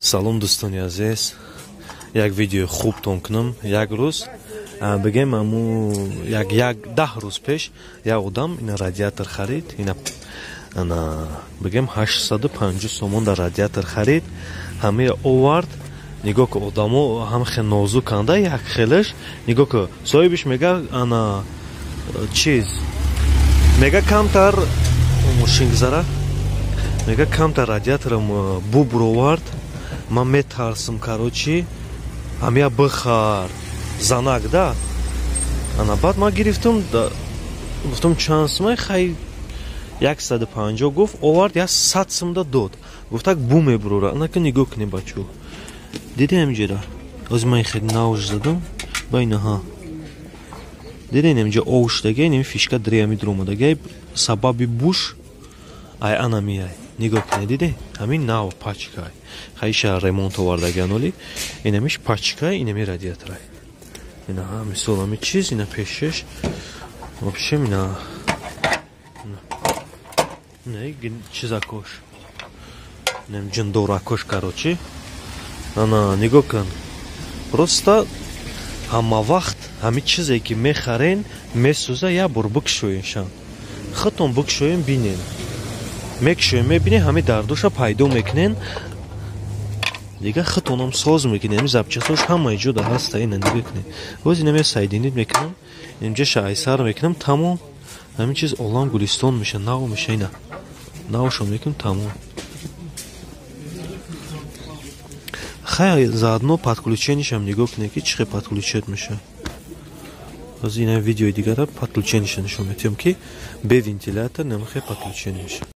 Салом дӯстони азиз, як видеои хубтон кунам. Як рӯз бигем аму як 10 рӯз пеш як одам ина радиатор харид. Ина бигем 850 сомон дар радиатор харид. Ҳамаи овард. Нигоҳ ки одамо ҳам хе нозук канда як хелаш. Нигоҳ ки соҳибиш мега ана чиз мега камтар мушингзара мега камтар радиаторам бубр овард. Ман метарсам карочи ҳамия бихар занак да. Ана баъд ман гирифтам гуфтам чанд сумай хай 150 гуфт овард 100 сум да дод. Гуфтак бу мебурора. Ана ки нигоҳ кунем бачо. Диде ҳамҷера. Оз ман хед науш задам. Байнаҳа. Диде ҳамҷа овуштаге неми фишка дриями дромадаге сабаби буш ай ана мияй. Нигоҳ кунед диде? Ҳамин нав пачкай. Хайша ремонт овардаган оли. Инамиш пачкай, инами радиаторай. Ина мисол ами чиз, ина пешеш. Вообще ина не чизакош. Нем ҷиндоракош карочи. Ана нигоҳ кун. Просто ҳама вақт ҳами чизе ки мехарен, месӯза я бор бикшоиншан. Хатон бикшоин бинен. Мекшоем мебинем ҳами дардуша пайдо мекунен. Дига хатонам соз мекунем, запчастош ҳамаи ҷода ҳаста. Ина нигоҳ кунед. Боз инаме сайдинит мекунам. Инҷа шайсар мекунам, тамом. Ҳамин чиз олам гулистон меша, нав меша ина. Навшон мекунам, тамом. Хай заодно подключенишам нигоҳ кунед ки чӣ хел подключат меша. Боз ина видеои дигара подключенишам нишон метиҳам ки бе вентилятор намахе подключен меша.